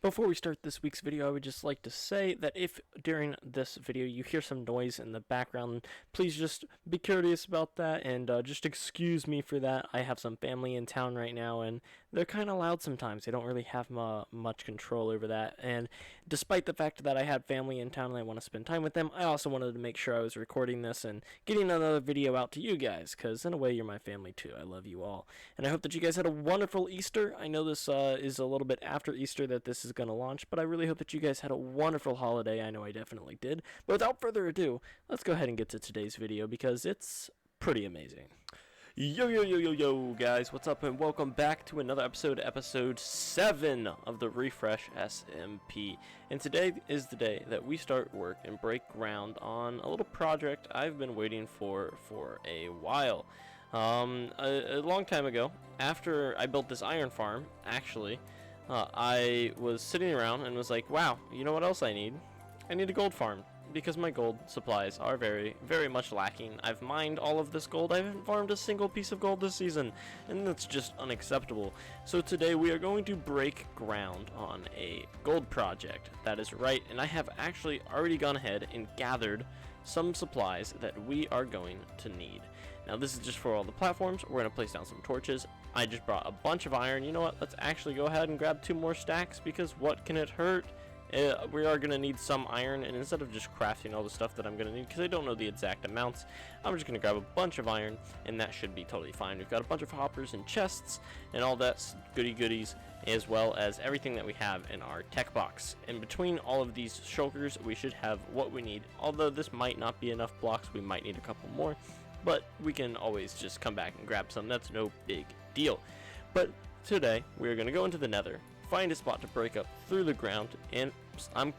Before we start this week's video, I would just like to say that if during this video you hear some noise in the background, please just be curious about that and just excuse me for that. I have some family in town right now and they're kind of loud sometimes. They don't really have much control over that, and despite the fact that I had family in town and I want to spend time with them, I also wanted to make sure I was recording this and getting another video out to you guys, because in a way you're my family too. I love you all, and I hope that you guys had a wonderful Easter. I know this is a little bit after Easter that this is going to launch, but I really hope that you guys had a wonderful holiday. I know I definitely did. But without further ado, let's go ahead and get to today's video because it's pretty amazing. Yo, guys, what's up, and welcome back to another episode 7 of the Refresh SMP. And today is the day that we start work and break ground on a little project I've been waiting for a while. A long time ago, after I built this iron farm, actually, I was sitting around and was like, wow, you know what else I need? I need a gold farm, because my gold supplies are very, very much lacking. I've mined all of this gold. I haven't farmed a single piece of gold this season, and that's just unacceptable. So today we are going to break ground on a gold project. That is right, and I have actually already gone ahead and gathered some supplies that we are going to need. Now this is just for all the platforms. We're going to place down some torches. I just brought a bunch of iron. You know what? Let's actually go ahead and grab 2 more stacks, because what can it hurt? We are going to need some iron, and instead of just crafting all the stuff that I'm going to need, because I don't know the exact amounts, I'm just going to grab a bunch of iron, and that should be totally fine. We've got a bunch of hoppers and chests, and all that goodies, as well as everything that we have in our tech box. In between all of these shulkers, we should have what we need. Although this might not be enough blocks, we might need a couple more, but we can always just come back and grab some. That's no big deal. But today, we are going to go into the nether, find a spot to break up through the ground, and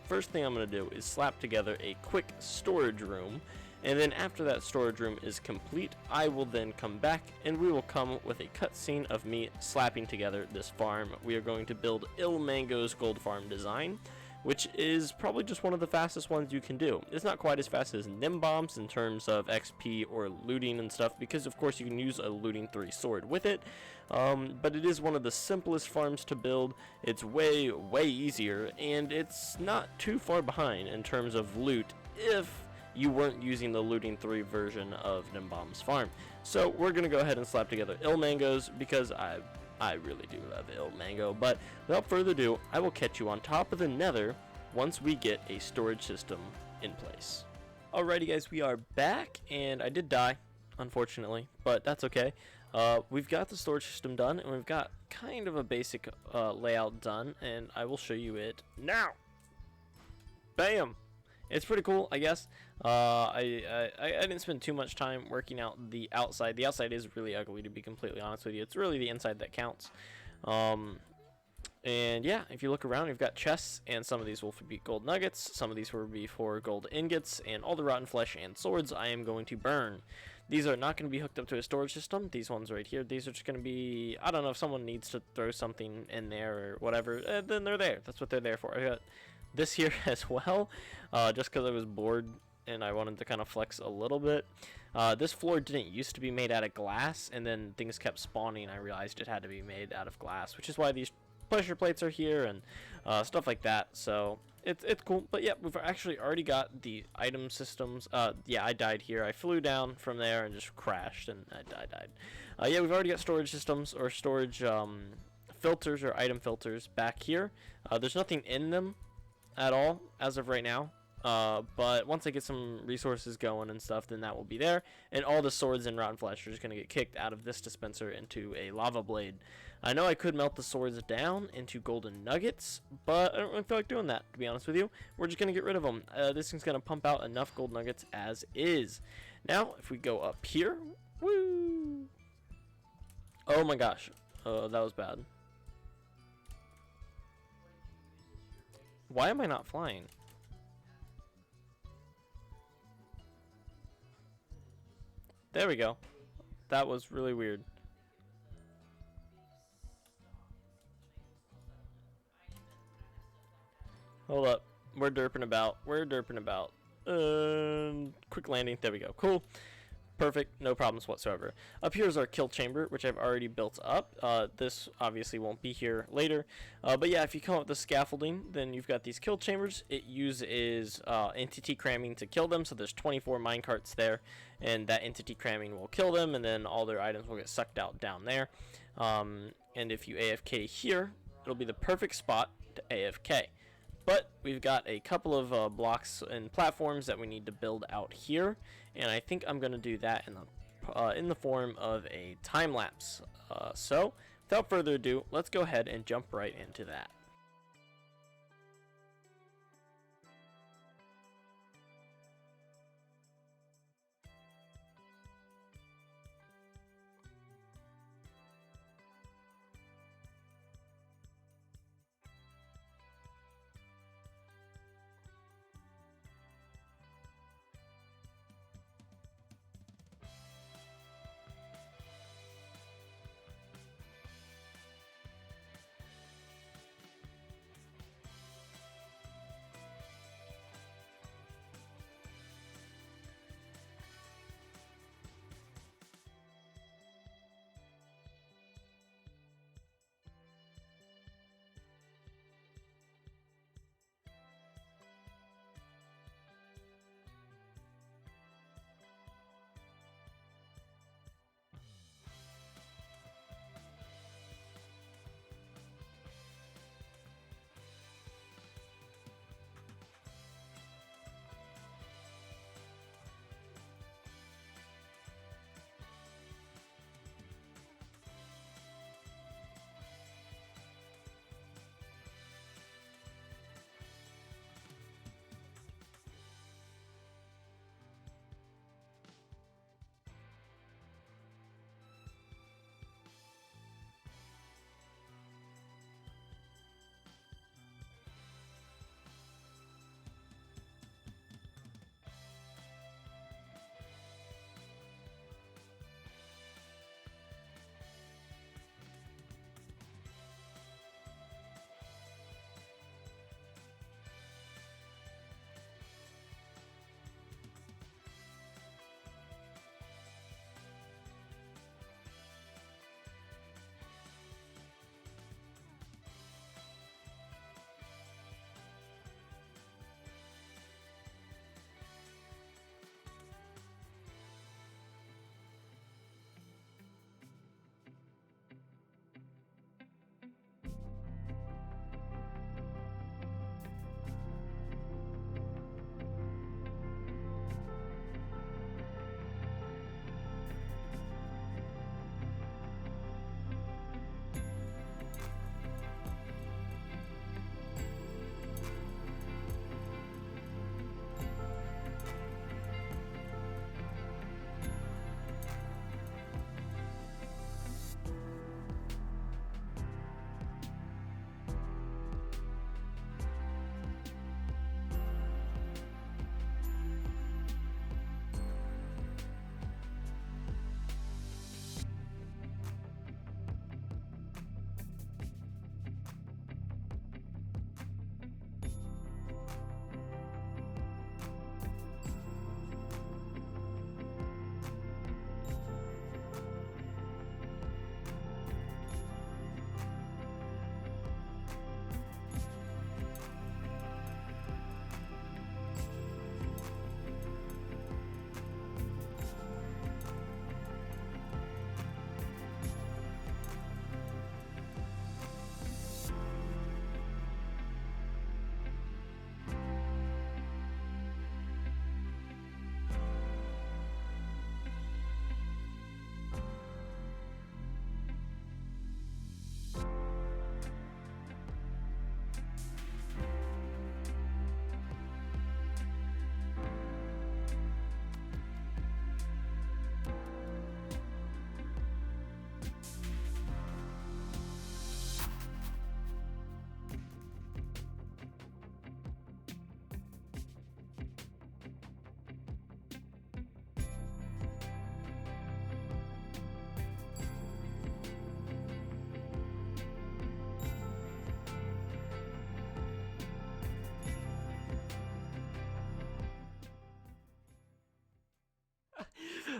first thing I'm going to do is slap together a quick storage room, and then after that storage room is complete, I will then come back and we will come with a cutscene of me slapping together this farm. We are going to build Ilmangos gold farm design, which is probably just one of the fastest ones you can do. It's not quite as fast as bombs in terms of XP or looting and stuff, because of course you can use a looting 3 sword with it, but it is one of the simplest farms to build. It's way easier, and it's not too far behind in terms of loot if you weren't using the looting 3 version of Nimbomb's farm. So we're gonna go ahead and slap together Ilmangos, because I really do love Ilmango. But without further ado, I will catch you on top of the nether once we get a storage system in place. Alrighty guys, we are back, and I did die, unfortunately, but that's okay. We've got the storage system done, and we've got kind of a basic layout done, and I will show you it now. Bam! It's pretty cool, I guess. I didn't spend too much time working out the outside. The outside is really ugly, to be completely honest with you. It's really the inside that counts. And yeah, if you look around, you've got chests, and some of these will be gold nuggets, some of these will be for gold ingots, and all the rotten flesh and swords I am going to burn. These are not going to be hooked up to a storage system. These ones right here, these are just going to be, I don't know, if someone needs to throw something in there or whatever, then they're there. That's what they're there for. I got this here as well, just because I was bored and I wanted to kind of flex a little bit. This floor didn't used to be made out of glass, and then things kept spawning. I realized it had to be made out of glass, which is why these pressure plates are here and stuff like that. So it's cool. But yeah, we've actually already got the item systems. Yeah, I died here. I flew down from there and just crashed, and I died. Yeah, we've already got storage systems, or storage filters or item filters back here. There's nothing in them at all as of right now, but once I get some resources going and stuff, then that will be there, and all the swords and rotten flesh are just going to get kicked out of this dispenser into a lava blade. I know I could melt the swords down into golden nuggets, but I don't really feel like doing that, to be honest with you. We're just going to get rid of them. This thing's going to pump out enough gold nuggets as is. Now if we go up here, woo, oh my gosh, that was bad. Why am I not flying? There we go. That was really weird. Hold up. We're derping about. Quick landing. There we go. Cool. Perfect, no problems whatsoever. Up here is our kill chamber, which I've already built up. This obviously won't be here later. But yeah, if you come up with the scaffolding, then you've got these kill chambers. It uses entity cramming to kill them, so there's 24 minecarts there, and that entity cramming will kill them, and then all their items will get sucked out down there. And if you AFK here, it'll be the perfect spot to AFK. But we've got a couple of blocks and platforms that we need to build out here, and I think I'm going to do that in the form of a time lapse. So without further ado, let's go ahead and jump right into that.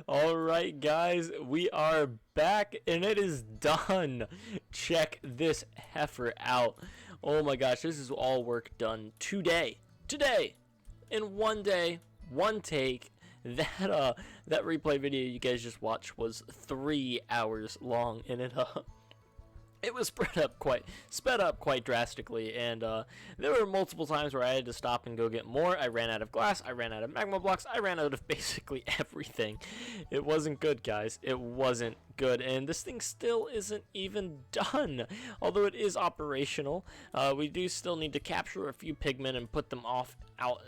Alright guys, we are back and it is done. Check this heifer out. Oh my gosh, this is all work done today. Today! In one day, one take. That replay video you guys just watched was 3 hours long, and it was sped up quite drastically, and there were multiple times where I had to stop and go get more. I ran out of glass, I ran out of magma blocks, I ran out of basically everything. It wasn't good, guys. It wasn't good, and this thing still isn't even done. Although it is operational, we do still need to capture a few pigmen and put them out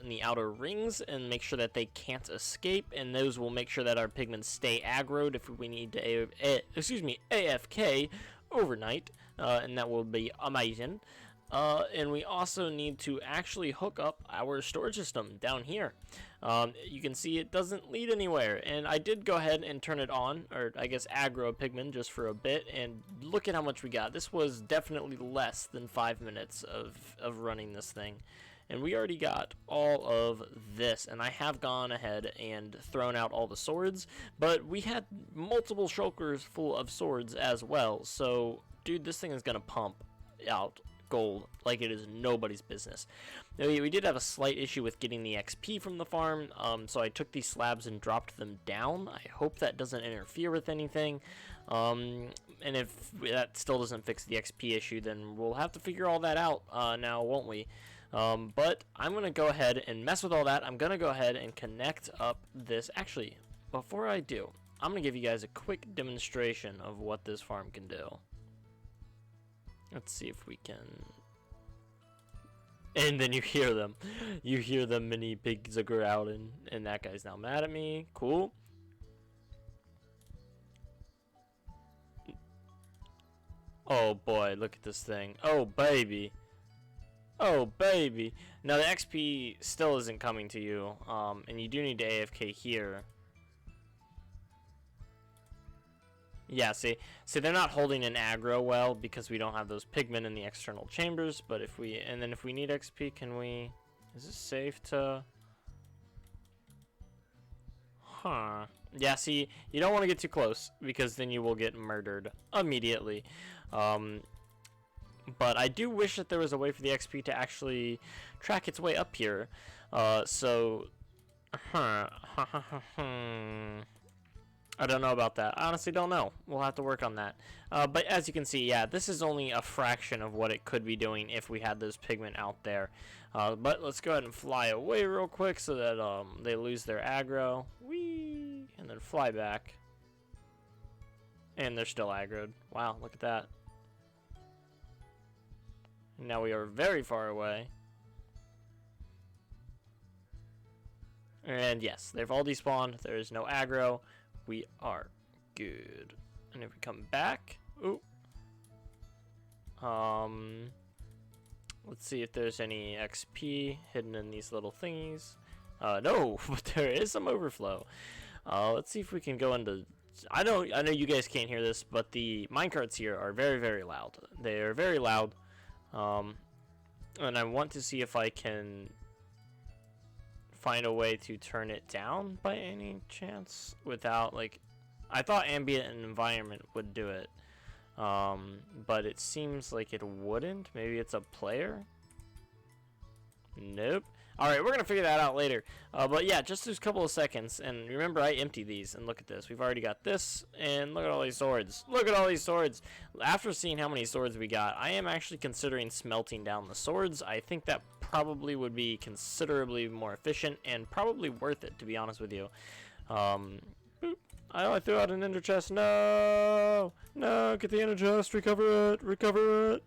in the outer rings and make sure that they can't escape, and those will make sure that our pigmen stay aggroed if we need to AFK overnight, and that will be amazing. And we also need to actually hook up our storage system down here. You can see it doesn't lead anywhere, and I did go ahead and turn it on, or I guess aggro a pigman just for a bit, and look at how much we got. This was definitely less than 5 minutes of running this thing, and we already got all of this, and I have gone ahead and thrown out all the swords, but we had multiple shulkers full of swords as well. So dude, this thing is gonna pump out gold like it is nobody's business. Now, we did have a slight issue with getting the XP from the farm, so I took these slabs and dropped them down. I hope that doesn't interfere with anything, and if that still doesn't fix the XP issue, then we'll have to figure all that out now, won't we? But I'm going to go ahead and mess with all that. I'm going to go ahead and connect up this. Actually, before I do, I'm going to give you guys a quick demonstration of what this farm can do. Let's see if we can. And then you hear them. You hear the mini pigs are growling, and that guy's now mad at me. Cool. Oh boy, look at this thing. Oh baby. Oh baby. Now the XP still isn't coming to you, and you do need to AFK here. Yeah, see they're not holding an aggro well because we don't have those pigmen in the external chambers. But if we need XP, can we? Is it safe to? Huh. Yeah, see, you don't want to get too close because then you will get murdered immediately. But I do wish that there was a way for the XP to actually track its way up here. I don't know about that. I honestly don't know. We'll have to work on that. But as you can see, yeah, this is only a fraction of what it could be doing if we had those pigmen out there. But let's go ahead and fly away real quick so that they lose their aggro. Whee! And then fly back. And they're still aggroed. Wow, look at that. Now we are very far away. And yes, they've all despawned. There is no aggro. We are good. And if we come back, ooh. Let's see if there's any XP hidden in these little thingies. No, but there is some overflow. Let's see if we can go into. I know you guys can't hear this, but the minecarts here are very, very loud. They are very loud. And I want to see if I can find a way to turn it down by any chance without, like, I thought ambient and environment would do it, but it seems like it wouldn't. Maybe it's a player. Nope. Alright, we're gonna figure that out later, but yeah, just a couple of seconds. And remember, I empty these, and look at this. We've already got this, and look at all these swords. Look at all these swords. After seeing how many swords we got, I am actually considering smelting down the swords. I think that probably would be considerably more efficient and probably worth it, to be honest with you. Boop. I threw out an ender chest. No, no, get the ender chest. Recover it. Recover it.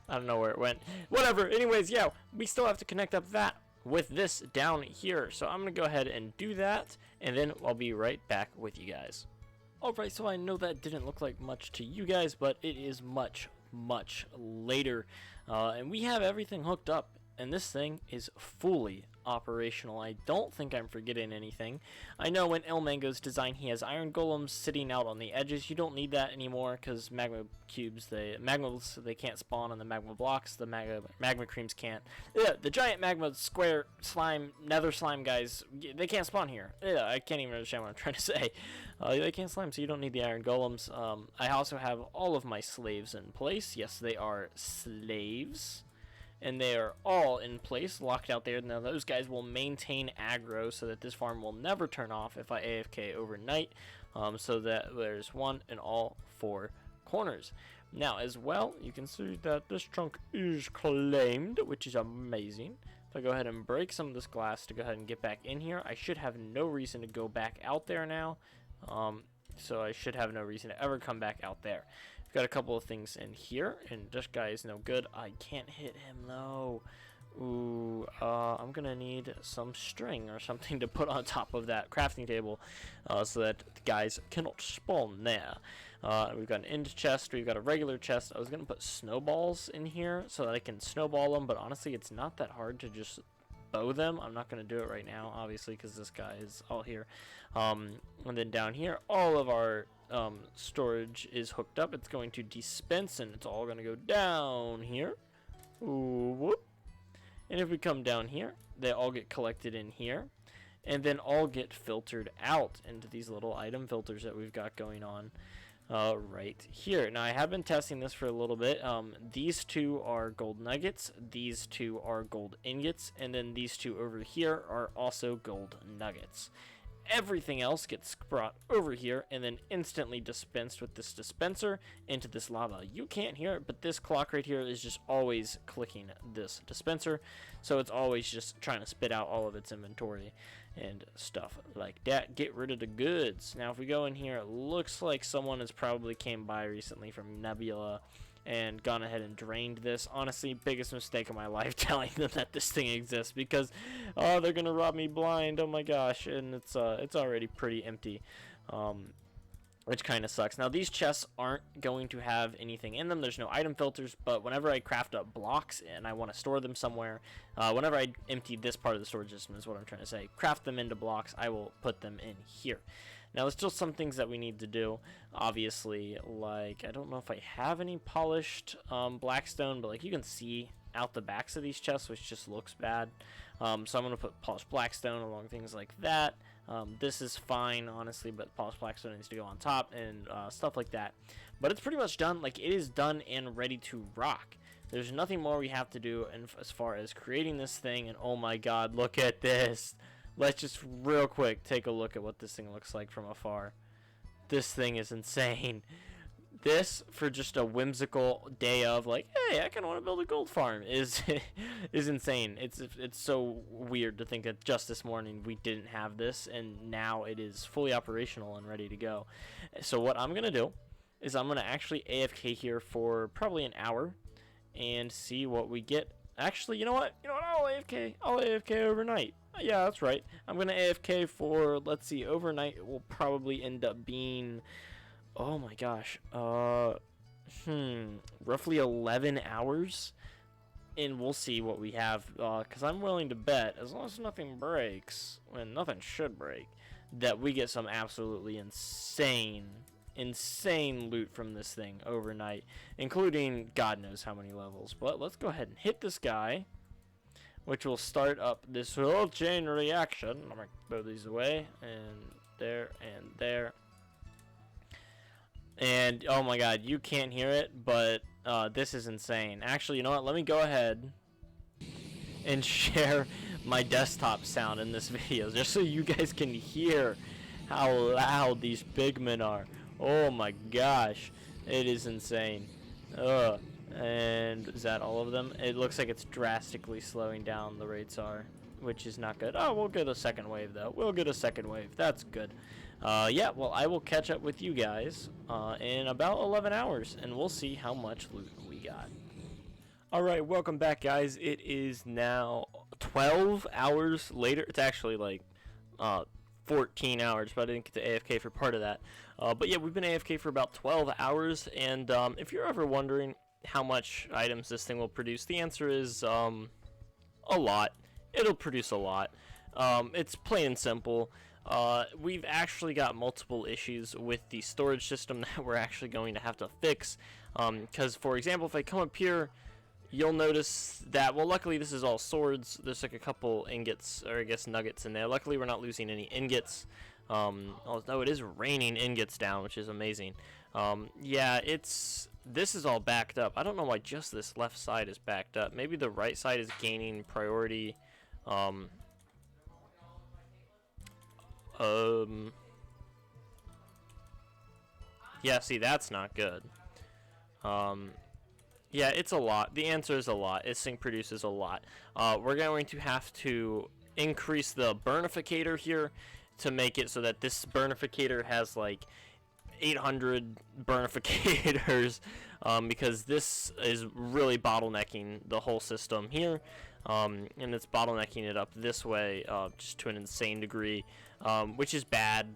I don't know where it went. Whatever. Anyways, yeah, we still have to connect up that with this down here. So I'm going to go ahead and do that, and then I'll be right back with you guys. Alright, so I know that didn't look like much to you guys, but it is much, much later. And we have everything hooked up and this thing is fully operational. I don't think I'm forgetting anything. I know in Ilmangos design he has iron golems sitting out on the edges. You don't need that anymore because magma cubes, they can't spawn on the magma blocks. The magma creams can't. The giant magma square slime nether slime guys, they can't spawn here. I can't even understand what I'm trying to say. They can't slime, so you don't need the iron golems. I also have all of my slaves in place. Yes, they are slaves. And they are all in place, locked out there. Now those guys will maintain aggro so that this farm will never turn off if I AFK overnight, so that there's one in all 4 corners. Now as well, you can see that this chunk is claimed, which is amazing. If I go ahead and break some of this glass to go ahead and get back in here, I should have no reason to go back out there now. So I should have no reason to ever come back out there. Got a couple of things in here, and this guy is no good. I can't hit him though. Ooh, I'm gonna need some string or something to put on top of that crafting table, so that the guys cannot spawn there. We've got an end chest, we've got a regular chest. I was gonna put snowballs in here so that I can snowball them, but honestly it's not that hard to just bow them. I'm not gonna do it right now, obviously, because this guy is all here. And then down here, all of our storage is hooked up. It's going to dispense, and it's all going to go down here. Ooh, whoop. And if we come down here, they all get collected in here, and then all get filtered out into these little item filters that we've got going on right here. Now I have been testing this for a little bit. These 2 are gold nuggets, these 2 are gold ingots, and then these 2 over here are also gold nuggets. Everything else gets brought over here and then instantly dispensed with this dispenser into this lava. You can't hear it, but this clock right here is just always clicking this dispenser, so it's always just trying to spit out all of its inventory and stuff like that. Get rid of the goods. Now if we go in here, it looks like someone has probably came by recently from Nebula and gone ahead and drained this. Honestly, biggest mistake of my life telling them that this thing exists, because they're gonna rob me blind. Oh my gosh. And it's already pretty empty, which kind of sucks. Now these chests aren't going to have anything in them. There's no item filters, but whenever I craft up blocks and I want to store them somewhere, whenever I empty this part of the storage system is what I'm trying to say, craft them into blocks, I will put them in here. Now there's still some things that we need to do, obviously, like I don't know if I have any polished blackstone, but like you can see out the backs of these chests, which just looks bad. So I'm going to put polished blackstone along things like that. This is fine, honestly, but polished blackstone needs to go on top and stuff like that. But it's pretty much done. Like, it is done and ready to rock. There's nothing more we have to do as far as creating this thing. And oh my god, look at this. Let's just real quick take a look at what this thing looks like from afar. This thing is insane. This, for just a whimsical day of like, hey, I kind of want to build a gold farm, is insane. It's so weird to think that just this morning we didn't have this, and now it is fully operational and ready to go. So what I'm gonna do is I'm gonna actually AFK here for probably an hour and see what we get. Actually, you know what? I'll AFK overnight. Yeah, that's right. I'm gonna AFK for, let's see, overnight. It will probably end up being, oh my gosh, roughly 11 hours, and we'll see what we have, because I'm willing to bet, as long as nothing breaks, when nothing should break, that we get some absolutely insane loot from this thing overnight, including God knows how many levels. But let's go ahead and hit this guy, which will start up this whole chain reaction. I'm gonna throw these away, and there, and there. And oh my god, you can't hear it, but this is insane. Actually, you know what? Let me go ahead and share my desktop sound in this video, just so you guys can hear how loud these pigmen are. Oh my gosh, it is insane. And is that all of them? It looks like it's drastically slowing down, the rates are, which is not good. Oh, we'll get a second wave though. We'll get a second wave. That's good. Yeah, well, I will catch up with you guys in about 11 hours, and we'll see how much loot we got. Alright, welcome back, guys. It is now 12 hours later. It's actually like 14 hours, but I didn't get to AFK for part of that. But yeah, we've been AFK for about 12 hours, and if you're ever wondering how much items this thing will produce, the answer is a lot. It'll produce a lot. It's plain and simple. We've actually got multiple issues with the storage system that we're actually going to have to fix. Because, for example, if I come up here, you'll notice that, well, luckily this is all swords. There's like a couple ingots, or I guess nuggets in there. Luckily we're not losing any ingots. Although it is raining ingots down, which is amazing. Yeah, this is all backed up. I don't know why just this left side is backed up. Maybe the right side is gaining priority. Yeah, see, that's not good. Yeah, it's a lot. The answer is a lot. This thing produces a lot. We're going to have to increase the burnificator here to make it so that this burnificator has like 800 burnificators, because this is really bottlenecking the whole system here, and it's bottlenecking it up this way just to an insane degree, which is bad.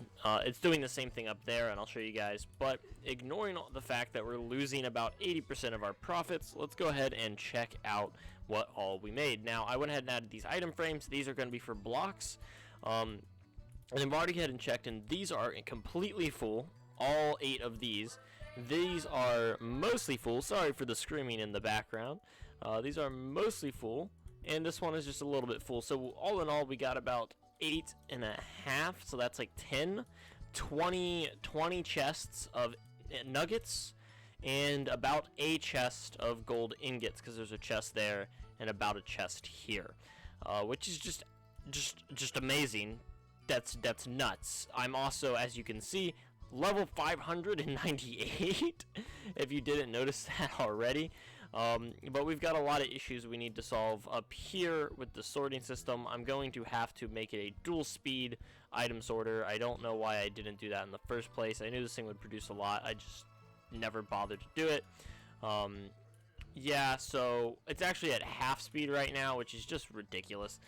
It's doing the same thing up there, and I'll show you guys, but ignoring the fact that we're losing about 80% of our profits, let's go ahead and check out what all we made. Now, I went ahead and added these item frames. These are going to be for blocks, and I've already gone ahead and checked, and these are completely full. All 8 of these. These are mostly full. Sorry for the screaming in the background. These are mostly full, and this one is just a little bit full. So all in all, we got about 8.5. So that's like 20 chests of nuggets, and about a chest of gold ingots, because there's a chest there and about a chest here, which is just amazing. That's nuts. I'm also, as you can see, level 598 if you didn't notice that already. But we've got a lot of issues we need to solve up here with the sorting system. I'm going to have to make it a dual speed item sorter. I don't know why I didn't do that in the first place. I knew this thing would produce a lot. I just never bothered to do it. Yeah, so it's actually at half speed right now, which is just ridiculous.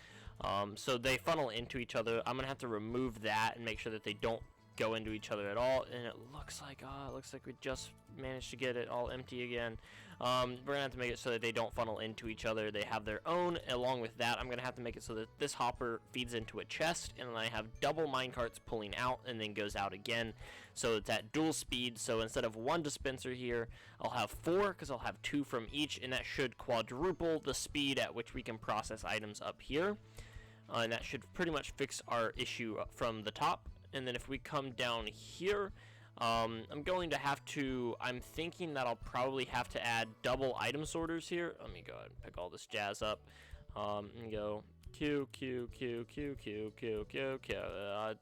So they funnel into each other. I'm gonna have to remove that and make sure that they don't go into each other at all, and it looks like we just managed to get it all empty again. We're gonna have to make it so that they don't funnel into each other. They have their own. Along with that, I'm gonna have to make it so that this hopper feeds into a chest, and then I have double minecarts pulling out and then goes out again, so it's at dual speed. So instead of 1 dispenser here, I'll have 4, because I'll have 2 from each, and that should quadruple the speed at which we can process items up here, and that should pretty much fix our issue from the top. And then if we come down here, I'm thinking that I'll probably have to add double item sorters here. Let me go ahead and pick all this jazz up. And go Q, Q, Q, Q, Q, Q, Q, Q,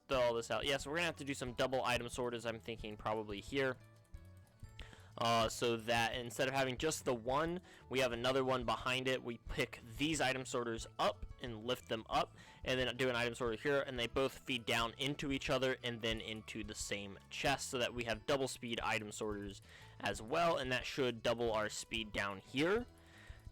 throw all this out. Yeah, so we're going to have to do some double item sorters, I'm thinking probably here. So that instead of having just the one, we have another one behind it. We pick these item sorters up and lift them up, and then do an item sorter here, and they both feed down into each other and then into the same chest, so that we have double speed item sorters as well, and that should double our speed down here.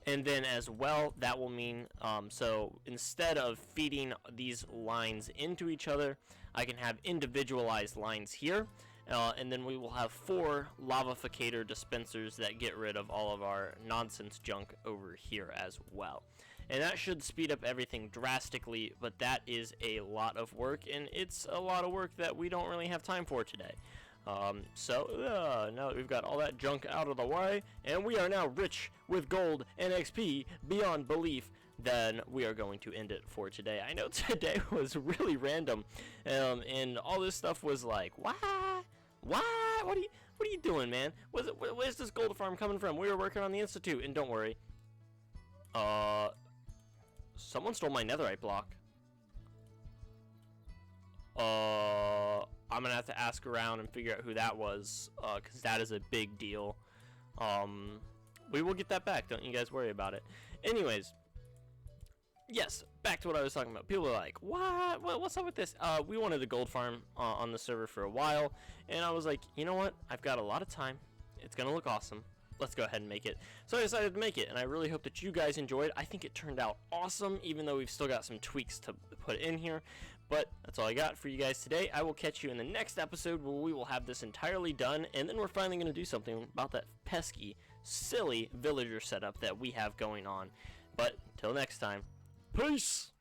And then as well, that will mean, so instead of feeding these lines into each other, I can have individualized lines here. And then we will have 4 lavaficator dispensers that get rid of all of our nonsense junk over here as well. And that should speed up everything drastically, but that is a lot of work, and it's a lot of work that we don't really have time for today. So now that we've got all that junk out of the way, and we are now rich with gold and XP beyond belief, then we are going to end it for today. I know today was really random, and all this stuff was like, what? What are you doing, man? Where's this gold farm coming from? We were working on the institute, and don't worry. Someone stole my netherite block. I'm gonna have to ask around and figure out who that was, because that is a big deal. We will get that back. Don't you guys worry about it. Anyways, yes, back to what I was talking about. People are like, what? What's up with this? We wanted a gold farm on the server for a while, and I was like, you know what? I've got a lot of time. It's gonna look awesome. Let's go ahead and make it. So I decided to make it, and I really hope that you guys enjoyed. I think it turned out awesome, even though we've still got some tweaks to put in here. But that's all I got for you guys today. I will catch you in the next episode, where we will have this entirely done, and then we're finally going to do something about that pesky, silly villager setup that we have going on. But till next time, Peace!